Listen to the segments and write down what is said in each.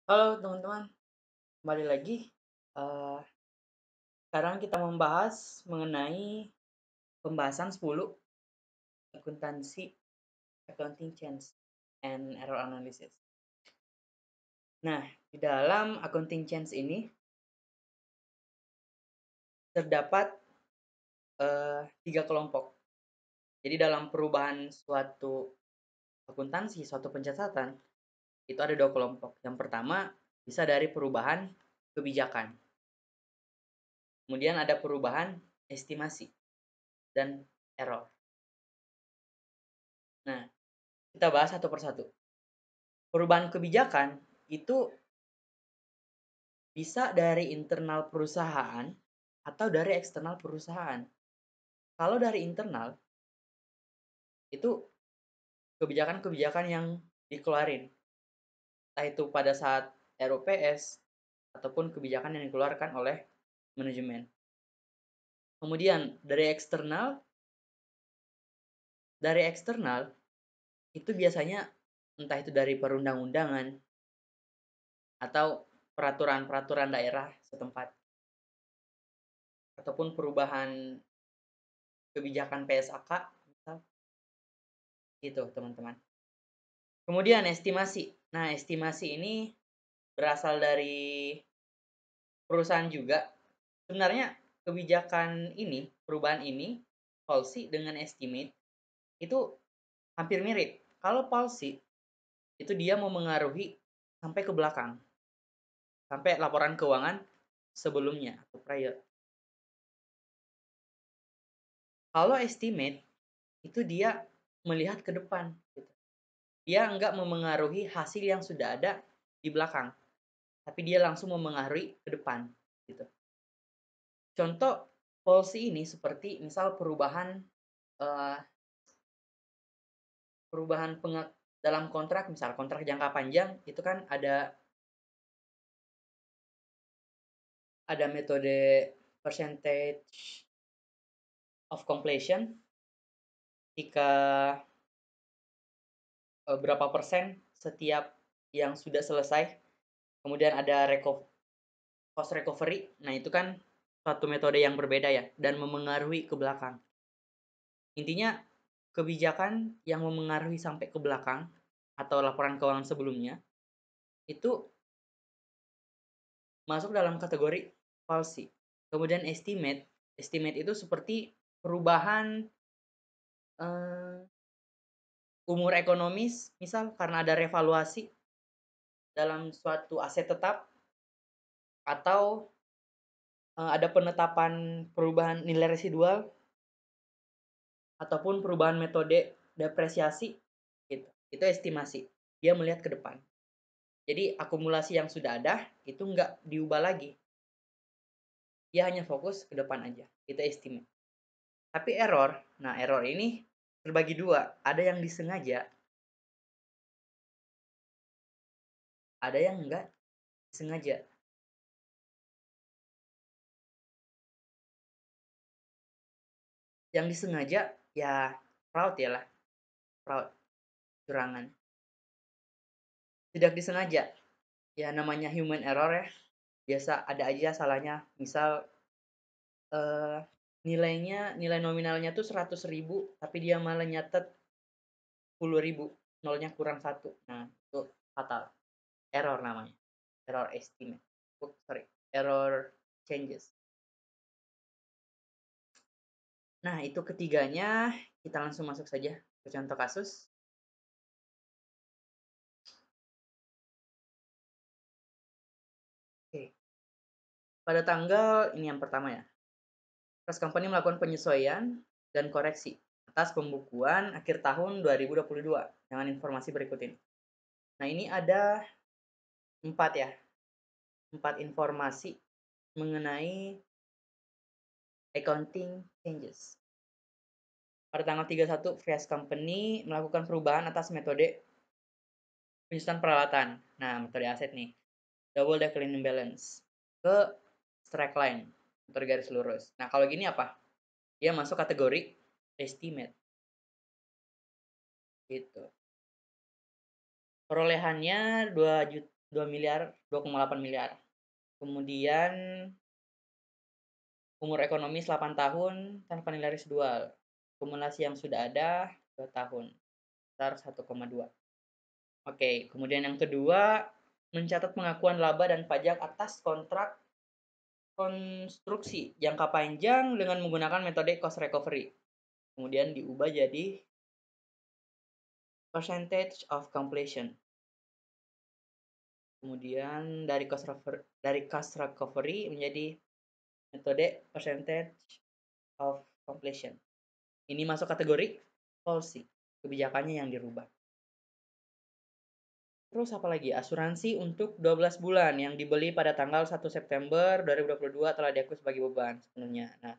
Halo teman-teman, kembali lagi. Eh, Sekarang kita membahas mengenai pembahasan 10 akuntansi, accounting change and error analysis. Nah, di dalam accounting change ini terdapat 3 kelompok. Jadi dalam perubahan suatu akuntansi, suatu pencatatan, itu ada 2 kelompok. Yang pertama bisa dari perubahan kebijakan. Kemudian ada perubahan estimasi dan error. Nah, kita bahas satu persatu. Perubahan kebijakan itu bisa dari internal perusahaan atau dari eksternal perusahaan. Kalau dari internal, itu kebijakan-kebijakan yang dikeluarin, entah itu pada saat RUPS ataupun kebijakan yang dikeluarkan oleh manajemen. Kemudian dari eksternal itu biasanya entah itu dari perundang-undangan atau peraturan-peraturan daerah setempat ataupun perubahan kebijakan PSAK misal gitu teman-teman. Kemudian estimasi. Nah, estimasi ini berasal dari perusahaan juga. Sebenarnya kebijakan ini, perubahan ini, policy dengan estimate itu hampir mirip. Kalau policy itu dia memengaruhi sampai ke belakang, sampai laporan keuangan sebelumnya atau prior. Kalau estimate itu dia melihat ke depan, gitu. Dia nggak memengaruhi hasil yang sudah ada di belakang, tapi dia langsung memengaruhi ke depan, gitu. Contoh policy ini seperti misal perubahan eh, perubahan dalam kontrak, misal kontrak jangka panjang itu kan ada metode percentage of completion, jika berapa persen setiap yang sudah selesai, kemudian ada cost recovery. Nah, itu kan suatu metode yang berbeda ya dan memengaruhi ke belakang. Intinya kebijakan yang memengaruhi sampai ke belakang atau laporan keuangan sebelumnya itu masuk dalam kategori policy. Kemudian estimate itu seperti perubahan umur ekonomis, misal karena ada revaluasi dalam suatu aset tetap atau ada penetapan perubahan nilai residual ataupun perubahan metode depresiasi gitu. Itu estimasi. Dia melihat ke depan. Jadi akumulasi yang sudah ada itu nggak diubah lagi. Dia hanya fokus ke depan aja. Itu estimate. Tapi error, nah error ini terbagi dua. Ada yang disengaja, ada yang enggak disengaja. Yang disengaja ya fraud ya lah, fraud, curangan. Tidak disengaja, ya namanya human error ya. Biasa ada aja salahnya. Misal eh, nilai nominalnya tuh 100.000 tapi dia malah nyatet 10.000, nolnya kurang satu. Nah, itu fatal. Error namanya. Error estimate. Oh, sorry, error changes. Nah, itu ketiganya. Kita langsung masuk saja ke contoh kasus. Oke. Pada tanggal ini yang pertama ya. Trust Company melakukan penyesuaian dan koreksi atas pembukuan akhir tahun 2022 dengan informasi berikut ini. Nah, ini ada 4 ya. 4 informasi mengenai accounting changes. Pada tanggal 31, Trust Company melakukan perubahan atas metode penyusunan peralatan. Nah, metode aset nih. Double declining balance ke strike line, metode garis lurus. Nah, kalau gini apa? Dia masuk kategori estimate. Gitu. Perolehannya 2 miliar, 2,8 miliar. Kemudian umur ekonomis 8 tahun tanpa nilai residual. Akumulasi yang sudah ada 2 tahun, sekitar 1,2. Oke, kemudian yang kedua, mencatat pengakuan laba dan pajak atas kontrak konstruksi jangka panjang dengan menggunakan metode cost recovery. Kemudian diubah jadi percentage of completion. Kemudian dari cost recovery menjadi metode percentage of completion. Ini masuk kategori policy, kebijakannya yang dirubah. Terus apa lagi? Asuransi untuk 12 bulan yang dibeli pada tanggal 1 September 2022 telah diakui sebagai beban sepenuhnya. Nah,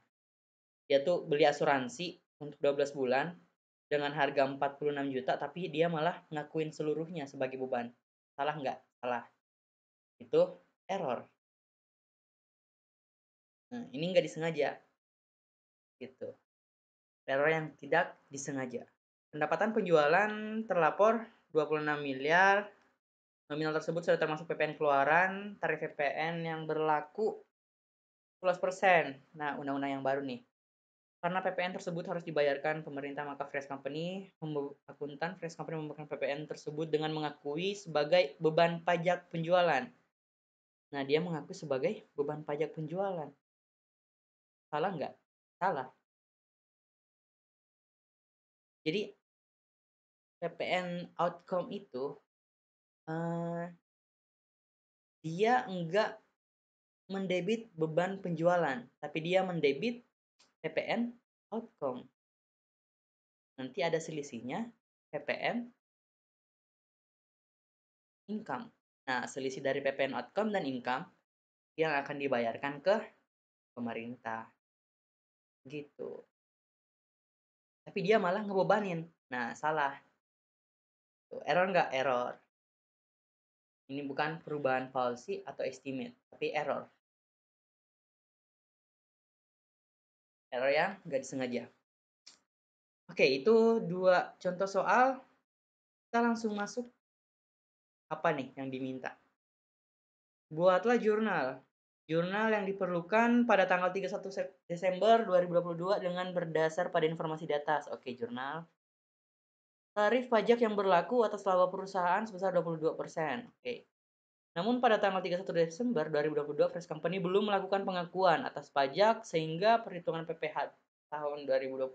dia tuh beli asuransi untuk 12 bulan dengan harga 46 juta, tapi dia malah ngakuin seluruhnya sebagai beban. Salah nggak? Salah. Itu error. Nah, ini nggak disengaja. Gitu. Error yang tidak disengaja. Pendapatan penjualan terlapor 26 miliar. Nominal tersebut sudah termasuk PPN keluaran, tarif PPN yang berlaku 11%. Nah, undang-undang yang baru nih. Karena PPN tersebut harus dibayarkan pemerintah, maka Fresh Company membayarkan PPN tersebut dengan mengakui sebagai beban pajak penjualan. Nah, dia mengakui sebagai beban pajak penjualan. Salah nggak? Salah. Jadi, PPN outcome itu dia enggak mendebit beban penjualan, tapi dia mendebit PPN outcome. Nanti ada selisihnya PPN income. Nah, selisih dari PPN outcome dan income yang akan dibayarkan ke pemerintah. Gitu. Tapi dia malah ngebebanin. Nah, salah. Tuh, error nggak? Error. Ini bukan perubahan policy atau estimate, tapi error. Error yang nggak disengaja. Oke, itu 2 contoh soal. Kita langsung masuk. Apa nih yang diminta? Buatlah jurnal. Jurnal yang diperlukan pada tanggal 31 Desember 2022 dengan berdasar pada informasi di atas. Oke, jurnal. Tarif pajak yang berlaku atas laba perusahaan sebesar 22%. Oke. Namun pada tanggal 31 Desember 2022, Fresh Company belum melakukan pengakuan atas pajak sehingga perhitungan PPh tahun 2022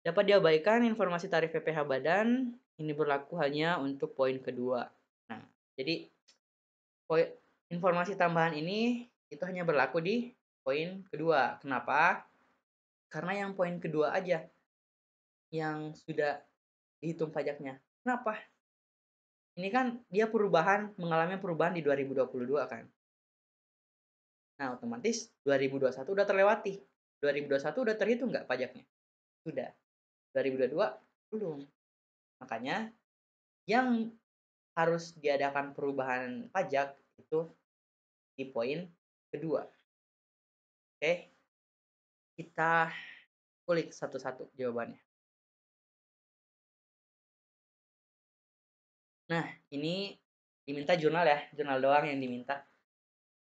dapat diabaikan. Informasi tarif PPh badan ini berlaku hanya untuk poin kedua. Nah, jadi informasi tambahan ini itu hanya berlaku di poin kedua. Kenapa? Karena yang poin kedua aja yang sudah dihitung pajaknya. Kenapa? Ini kan dia mengalami perubahan di 2022 kan. Nah, otomatis 2021 udah terlewati. 2021 udah terhitung nggak pajaknya? Sudah. 2022 belum. Makanya yang harus diadakan perubahan pajak itu di poin kedua. Oke. Kita kulik satu-satu jawabannya. Nah, ini diminta jurnal ya, jurnal doang yang diminta.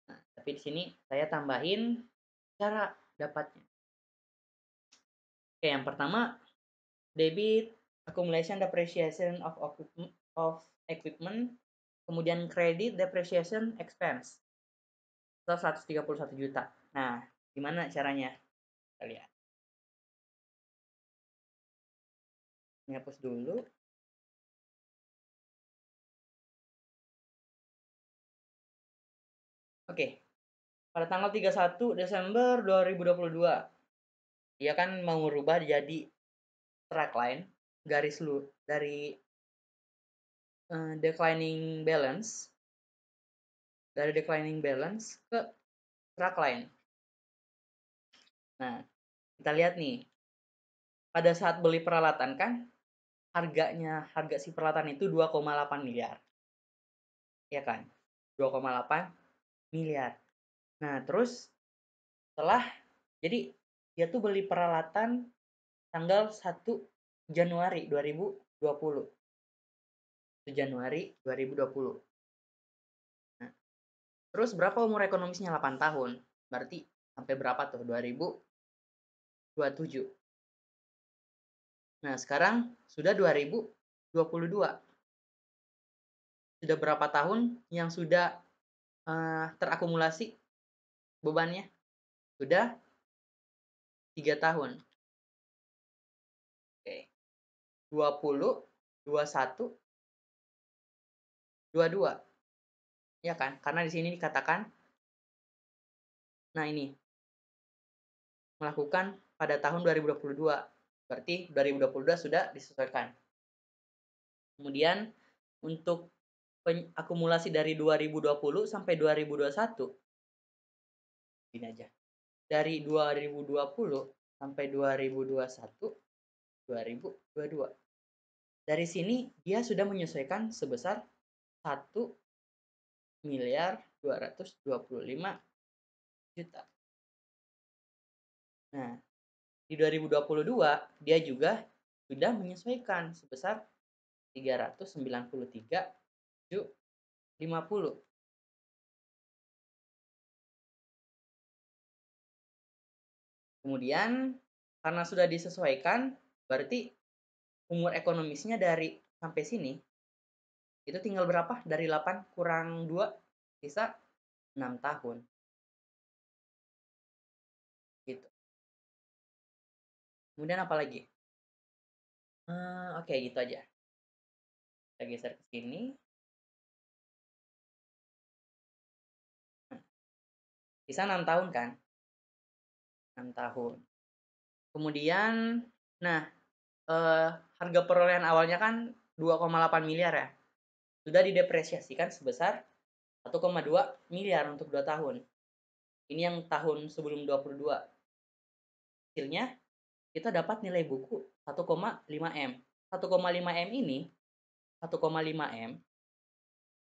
Nah, tapi di sini saya tambahin cara dapatnya. Oke, yang pertama debit accumulation depreciation of equipment, kemudian credit depreciation expense. Total 131 juta. Nah, gimana caranya? Kita lihat. Ini hapus dulu. Oke. Pada tanggal 31 Desember 2022, dia kan mau merubah jadi track line garis lu dari declining balance ke track line. Nah, kita lihat nih. Pada saat beli peralatan kan harga si peralatan itu 2,8 miliar. Ya kan? 2,8 miliar. Nah, terus jadi dia tuh beli peralatan tanggal 1 Januari 2020. 1 Januari 2020. Terus berapa umur ekonomisnya? 8 tahun. Berarti sampai berapa tuh? 2027. Nah, sekarang sudah 2022. Sudah berapa tahun yang sudah terakumulasi bebannya? Sudah 3 tahun. Oke. 20, 21, 22. Ya kan? Karena di sini dikatakan, nah ini, melakukan pada tahun 2022. Berarti 2022 sudah disesuaikan. Kemudian untuk akumulasi dari 2020 sampai 2021, ini aja. Dari 2020 sampai 2021, 2022. Dari sini dia sudah menyesuaikan sebesar 1.225.000.000. Nah, di 2022 dia juga sudah menyesuaikan sebesar 393.050. Kemudian karena sudah disesuaikan, berarti umur ekonomisnya dari sampai sini itu tinggal berapa? Dari 8 kurang 2 sisa 6 tahun. Gitu. Kemudian apa lagi? Oke, gitu aja. Kita geser ke sini. Sisa 6 tahun kan? 6 tahun. Kemudian, nah, harga perolehan awalnya kan 2,8 miliar ya. Sudah didepresiasikan sebesar 1,2 miliar untuk 2 tahun. Ini yang tahun sebelum 22. Hasilnya kita dapat nilai buku 1,5 M. 1,5 M ini, 1,5 M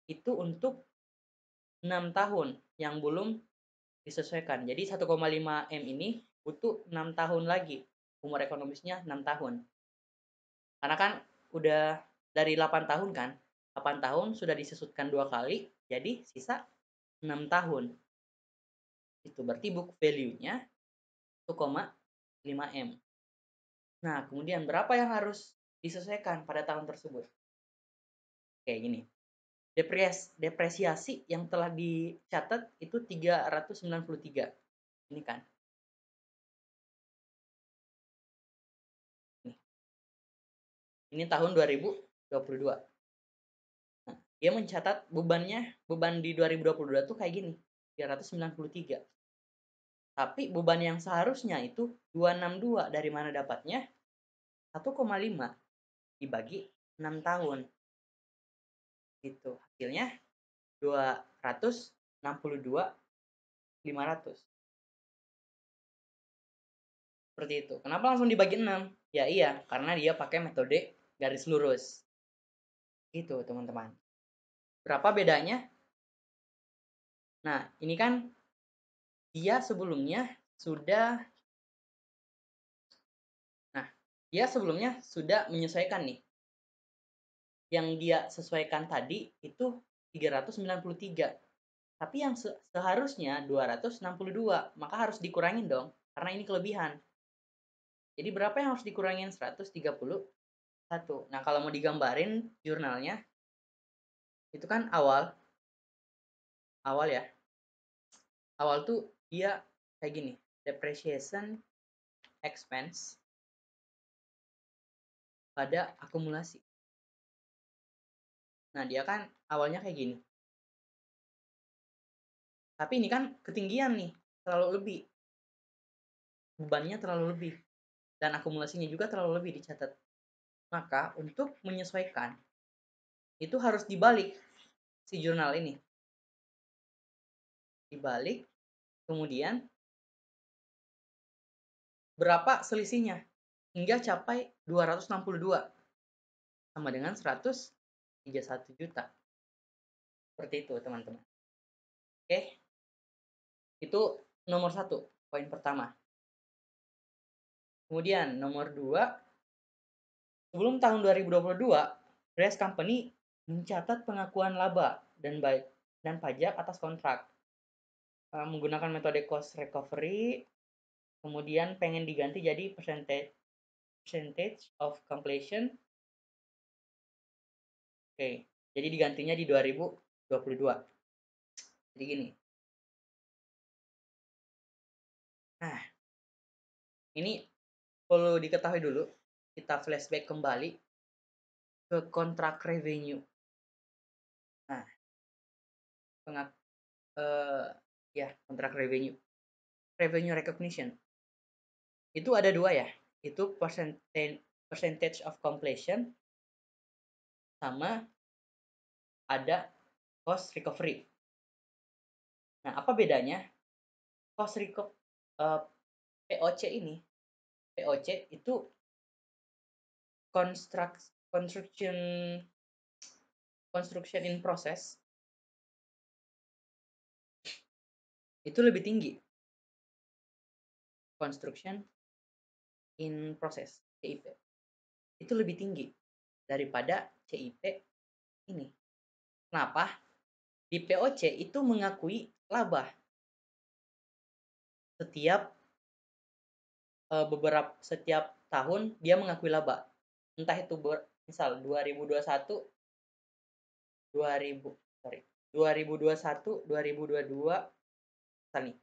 itu untuk 6 tahun yang belum disesuaikan. Jadi 1,5 M ini butuh 6 tahun lagi. Umur ekonomisnya 6 tahun. Karena kan udah dari 8 tahun kan. 8 tahun sudah disusutkan 2 kali, jadi sisa 6 tahun. Itu berarti book value-nya 1,5 M. Nah, kemudian berapa yang harus disesuaikan pada tahun tersebut? Kayak gini. Depresiasi yang telah dicatat itu 393. Ini kan. Nih. Ini tahun 2022. Nah, dia mencatat beban di 2022 tuh kayak gini, 393. Tapi beban yang seharusnya itu 262, dari mana dapatnya? 1,5 dibagi 6 tahun. Gitu. Hasilnya 262.500. Seperti itu. Kenapa langsung dibagi 6? Ya iya, karena dia pakai metode garis lurus. Gitu, teman-teman. Berapa bedanya? Nah, ini kan dia sebelumnya sudah menyesuaikan nih. Yang dia sesuaikan tadi itu 393. Tapi yang seharusnya 262, maka harus dikurangin dong, karena ini kelebihan. Jadi berapa yang harus dikurangin? 131. Nah, kalau mau digambarin jurnalnya, itu kan awal ya. Awal tuh dia kayak gini, depreciation expense pada akumulasi. Nah, dia kan awalnya kayak gini. Tapi ini kan ketinggian nih, terlalu lebih. Bebannya terlalu lebih. Dan akumulasinya juga terlalu lebih dicatat. Maka untuk menyesuaikan, itu harus dibalik si jurnal ini. Dibalik, kemudian berapa selisihnya? Hingga capai 262. Sama dengan 131 juta. Seperti itu, teman-teman. Oke, itu nomor 1, poin pertama. Kemudian nomor 2, sebelum tahun 2022, Grace Company mencatat pengakuan laba dan pajak atas kontrak. menggunakan metode cost recovery, kemudian pengen diganti jadi percentage of completion. Oke, jadi digantinya di 2022. Jadi gini. Nah, ini perlu diketahui dulu, kita flashback kembali ke kontrak revenue. Nah, ya kontrak revenue. Revenue recognition. Itu ada dua ya, itu percentage of completion sama ada cost recovery. Nah, apa bedanya? Cost recovery POC ini, POC itu construction in process itu lebih tinggi. Construction in process, CIP. Itu lebih tinggi daripada CIP ini. Kenapa? Di POC itu mengakui laba setiap tahun dia mengakui laba. Entah itu misal 2021 2021 2022 misal nih.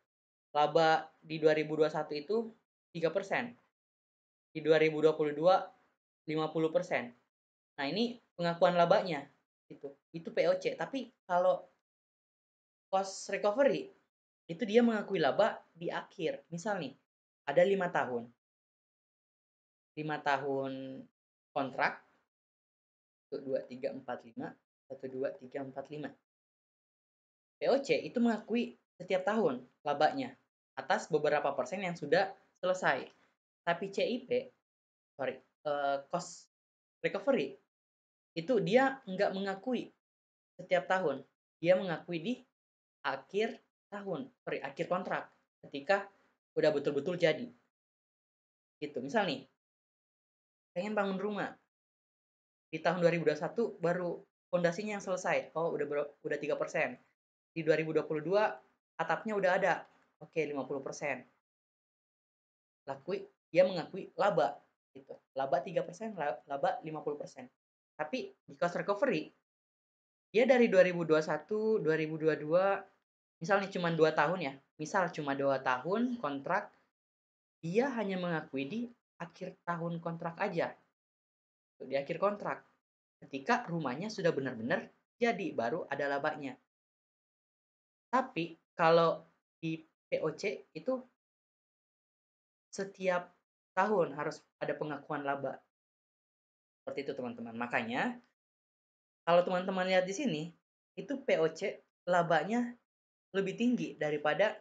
Laba di 2021 itu 3%. Di 2022 50%. Nah, ini pengakuan labanya itu. Itu POC. Tapi kalau cost recovery itu dia mengakui laba di akhir. Misal nih, ada 5 tahun. 5 tahun kontrak 1 2 3 4 5 1 2 3 4 5. POC itu mengakui setiap tahun labanya atas beberapa persen yang sudah selesai. Tapi CIP, cost recovery itu dia nggak mengakui setiap tahun. Dia mengakui di akhir tahun, akhir kontrak ketika udah betul-betul jadi. Gitu. Misal nih, pengen bangun rumah. Di tahun 2021 baru fondasinya yang selesai. Oh, udah 3%. Di 2022 atapnya udah ada. Oke, 50%. Dia mengakui laba gitu. Laba 3%, laba 50%. Tapi di cost recovery dia dari 2021, 2022 misalnya cuma 2 tahun ya. Misal cuma 2 tahun kontrak, dia hanya mengakui di akhir tahun kontrak aja. Di akhir kontrak. Ketika rumahnya sudah benar-benar jadi, baru ada labanya. Tapi kalau di POC itu setiap tahun harus ada pengakuan laba. Seperti itu teman-teman. Makanya kalau teman-teman lihat di sini, itu POC labanya lebih tinggi daripada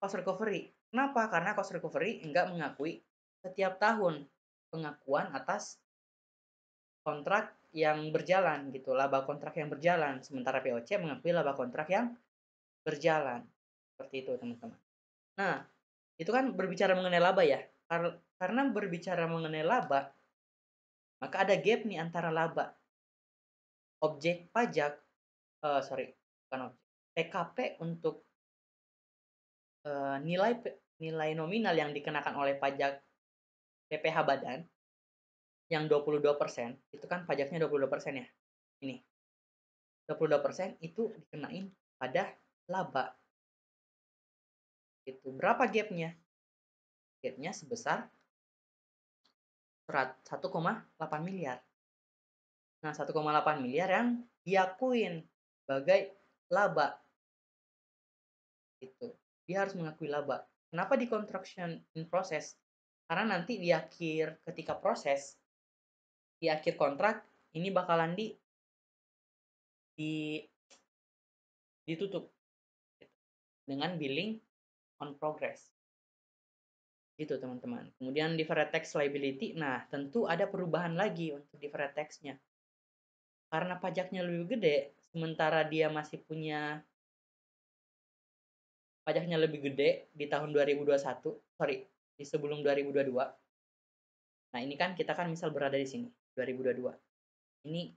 cost recovery. Kenapa? Karena cost recovery enggak mengakui setiap tahun pengakuan atas kontrak yang berjalan gitu, laba kontrak yang berjalan. Sementara POC mengakui laba kontrak yang berjalan. Seperti itu teman-teman. Nah, itu kan berbicara mengenai laba ya. Karena berbicara mengenai laba, maka ada gap nih antara laba objek pajak, bukan objek, PKP untuk nilai nominal yang dikenakan oleh pajak PPh badan yang 22%, itu kan pajaknya 22% ya. Ini 22% itu dikenain pada laba. Itu berapa gapnya? Gapnya sebesar 1,8 miliar. Nah, 1,8 miliar yang diakuin sebagai laba. Itu. Dia harus mengakui laba. Kenapa di construction in process? Karena nanti di akhir ketika proses di akhir kontrak ini bakalan ditutup dengan billing on progress. Gitu teman-teman. Kemudian deferred tax liability, nah tentu ada perubahan lagi untuk deferred tax-nya. Karena pajaknya lebih gede, sementara dia masih punya pajaknya lebih gede di tahun 2021, di sebelum 2022. Nah, ini kan kita kan misal berada di sini, 2022. Ini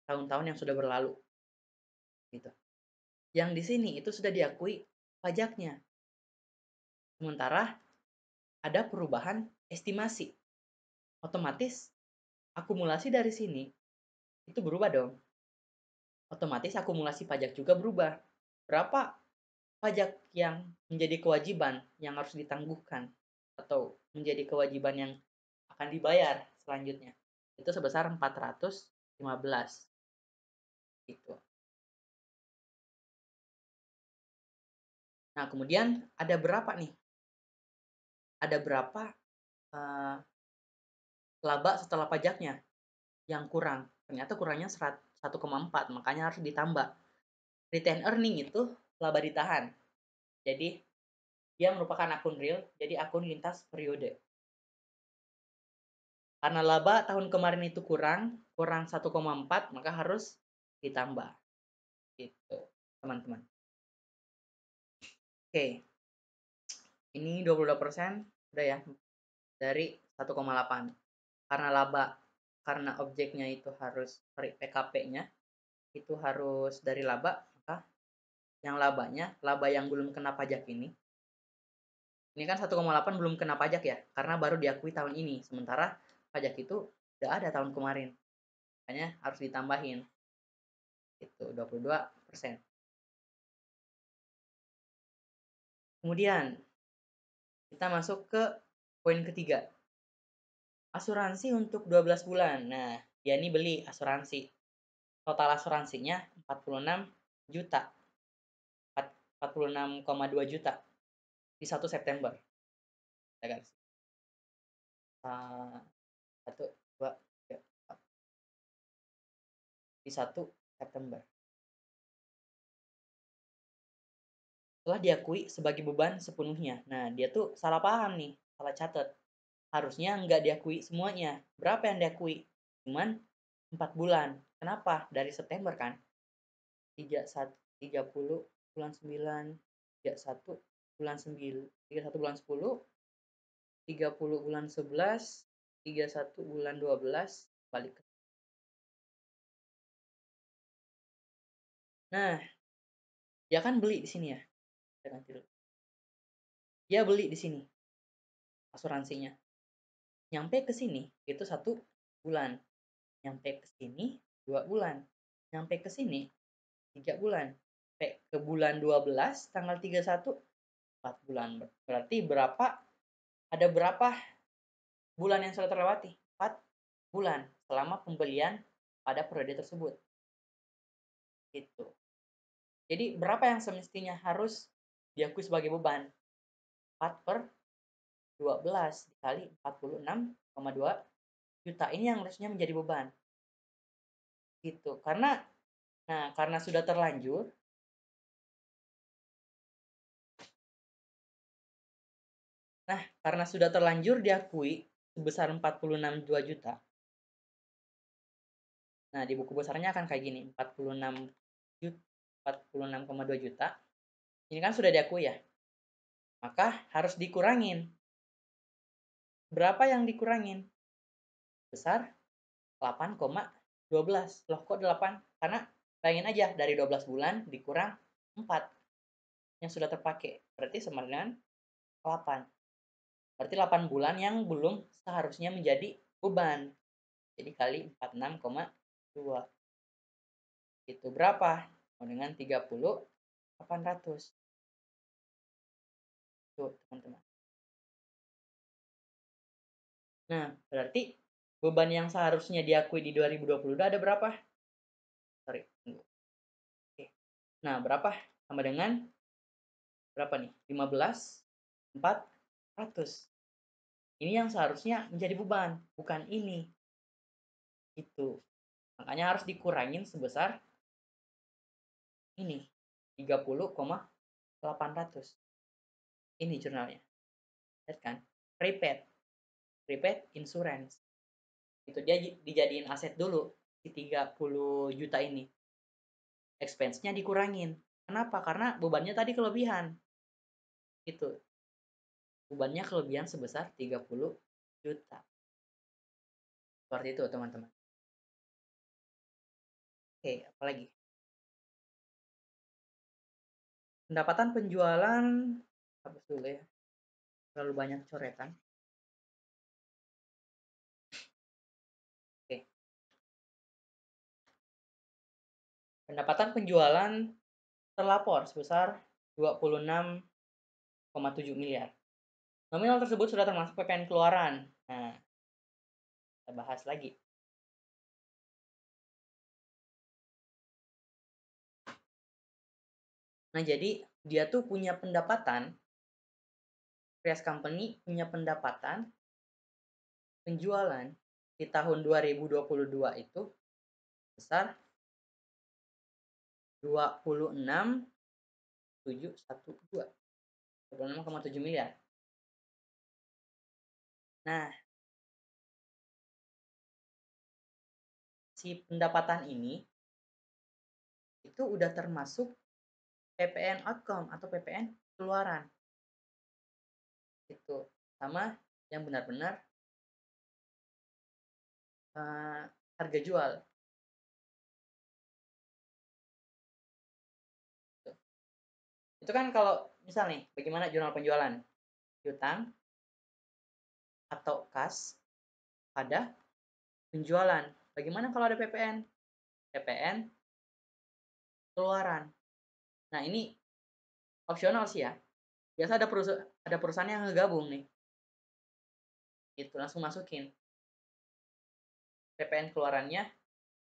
tahun-tahun yang sudah berlalu. Gitu. Yang di sini itu sudah diakui pajaknya. Sementara ada perubahan estimasi. Otomatis akumulasi dari sini itu berubah dong. Otomatis akumulasi pajak juga berubah. Berapa pajak yang menjadi kewajiban yang harus ditangguhkan atau menjadi kewajiban yang akan dibayar selanjutnya. Itu sebesar 415 gitu. Nah, kemudian ada berapa nih? Ada berapa laba setelah pajaknya yang kurang? Ternyata kurangnya 1,4, makanya harus ditambah. Retain earning itu laba ditahan. Jadi dia merupakan akun real, jadi akun lintas periode. Karena laba tahun kemarin itu kurang 1,4, maka harus ditambah. Gitu, teman-teman. Oke. Ini 22% udah ya dari 1,8. Karena laba, karena objeknya itu harus PKP-nya itu harus dari laba, maka yang labanya, laba yang belum kena pajak ini kan 1,8 belum kena pajak ya, karena baru diakui tahun ini. Sementara pajak itu udah ada tahun kemarin. Makanya harus ditambahin. Itu 22%. Kemudian kita masuk ke poin ketiga. Asuransi untuk 12 bulan. Nah, dia ini beli asuransi. Total asuransinya 46 juta. 46,2 juta di 1 September. Ya guys. 1, 2, 3, 4. Di 1 September. Setelah diakui sebagai beban sepenuhnya. Nah, dia tuh salah paham nih, salah catat. Harusnya nggak diakui semuanya. Berapa yang diakui? Cuman 4 bulan. Kenapa? Dari September kan? 30 bulan 9, 31 bulan 9, 31 bulan 10, 30 bulan 11, 31 bulan 12, balik. Nah, dia kan beli di sini ya. Dia beli di sini asuransinya. Nyampe ke sini itu 1 bulan. Nyampe ke sini 2 bulan. Nyampe ke sini 3 bulan. Sampai ke bulan 12 tanggal 31 4 bulan. Berarti berapa? Ada berapa bulan yang sudah terlewati? 4 bulan selama pembelian pada periode tersebut. Gitu. Jadi berapa yang semestinya harus diakui sebagai beban? 4 per 12 dikali 46,2 juta. Ini yang harusnya menjadi beban. Gitu. Karena sudah terlanjur, karena sudah terlanjur diakui sebesar 46,2 juta. Nah, di buku besarnya akan kayak gini, 46,2 juta. Ini kan sudah diakui ya. Maka harus dikurangin. Berapa yang dikurangin? Besar 8,12. Loh, kok 8? Karena bayangin aja dari 12 bulan dikurang 4 yang sudah terpakai. Berarti sama dengan 8. Berarti 8 bulan yang belum seharusnya menjadi beban. Jadi kali 46,2. Itu berapa? Sama dengan 30.800. Tuh, teman-teman. Nah, berarti beban yang seharusnya diakui di 2020 ada berapa? Sorry, tunggu. Oke. Nah, berapa? Sama dengan berapa nih? 15.400. Ini yang seharusnya menjadi beban, bukan ini. Itu. Makanya harus dikurangin sebesar ini, 30.800. Ini jurnalnya. Lihat kan? Prepaid insurance. Itu dia dijadiin aset dulu di 30 juta ini. Expense-nya dikurangin. Kenapa? Karena bebannya tadi kelebihan. Itu. Bebannya kelebihan sebesar 30 juta. Seperti itu, teman-teman. Oke, apalagi? Pendapatan penjualan, hapus dulu ya, terlalu banyak coretan. Oke. Pendapatan penjualan terlapor sebesar 26,7 miliar. Nominal tersebut sudah termasuk PPN keluaran. Nah, kita bahas lagi. Nah, jadi dia tuh punya pendapatan, Prias Company punya pendapatan penjualan di tahun 2022 itu besar 26,712. 26,7 miliar. Nah, si pendapatan ini itu udah termasuk PPN outcome atau PPN keluaran. Itu sama yang benar-benar harga jual. Itu kan kalau misal nih, bagaimana jurnal penjualan? Piutang atau kas pada penjualan. Bagaimana kalau ada PPN? PPN keluaran. Nah, ini opsional sih ya. Biasa ada perusahaan yang ngegabung nih. Itu langsung masukin PPN keluarannya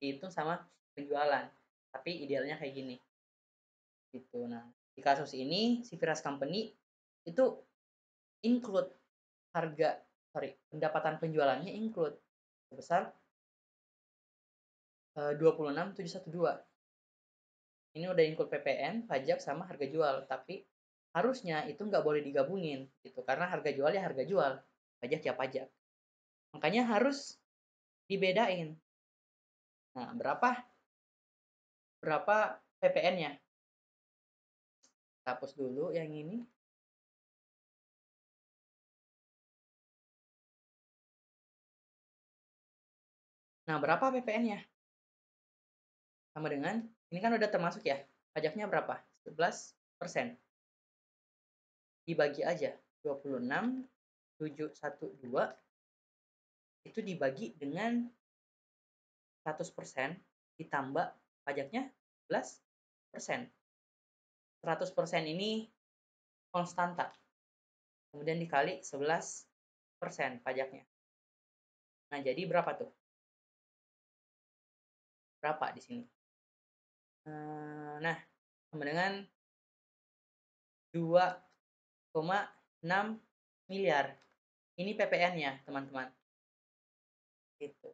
dihitung sama penjualan. Tapi idealnya kayak gini. Gitu. Nah, di kasus ini si Firas Company itu include pendapatan penjualannya include sebesar 26,712. Ini udah include PPN, pajak sama harga jual, tapi harusnya itu nggak boleh digabungin gitu karena harga jual ya harga jual, pajak ya pajak. Makanya harus dibedain. Nah, berapa PPN-nya? Hapus dulu yang ini. Nah, berapa PPN-nya? Sama dengan ini kan udah termasuk ya. Pajaknya berapa? 11%. Dibagi aja 26,712 itu dibagi dengan 100% ditambah pajaknya 11%. 100% ini konstanta. Kemudian dikali 11% pajaknya. Nah, jadi berapa tuh? Berapa di sini? Nah, sama dengan 2,6 miliar. Ini PPN-nya, teman-teman. Gitu.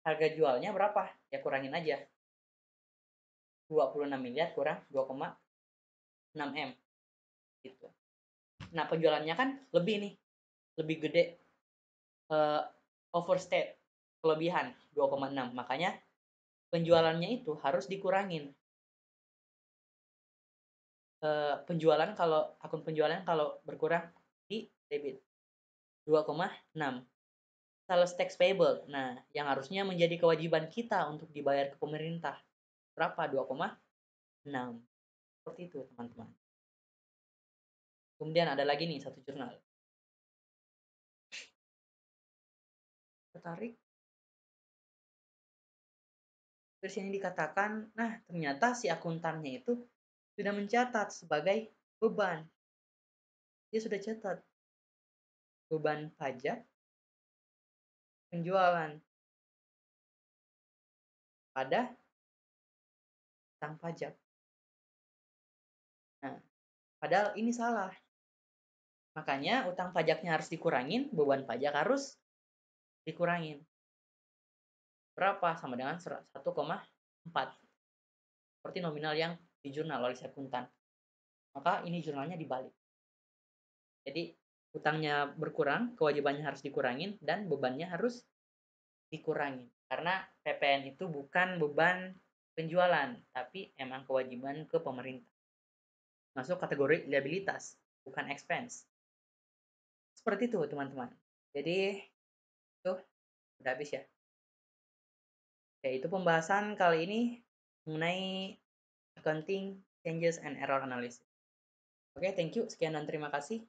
Harga jualnya berapa? Ya kurangin aja. 26 miliar kurang 2,6 M. Gitu. Nah, penjualannya kan lebih nih. Lebih gede. Overstate. Kelebihan 2,6. Makanya penjualannya itu harus dikurangin. Penjualan kalau akun penjualan kalau berkurang di debit 2,6. Sales tax payable. Nah, yang harusnya menjadi kewajiban kita untuk dibayar ke pemerintah. Berapa? 2,6. Seperti itu, teman-teman. Kemudian ada lagi nih satu jurnal. Tertarik? Terus yang dikatakan, nah ternyata si akuntannya itu sudah mencatat sebagai beban. Dia sudah catat beban pajak penjualan pada utang pajak. Nah, padahal ini salah. Makanya utang pajaknya harus dikurangin, beban pajak harus dikurangin. Berapa? Sama dengan 1,4. Seperti nominal yang di jurnal oleh si akuntan. Maka ini jurnalnya dibalik. Jadi utangnya berkurang, kewajibannya harus dikurangin, dan bebannya harus dikurangin. Karena PPN itu bukan beban penjualan, tapi emang kewajiban ke pemerintah. Masuk kategori liabilitas, bukan expense. Seperti itu teman-teman. Jadi itu udah habis ya. Yaitu pembahasan kali ini mengenai accounting changes and error analysis. Oke, thank you. Sekian dan terima kasih.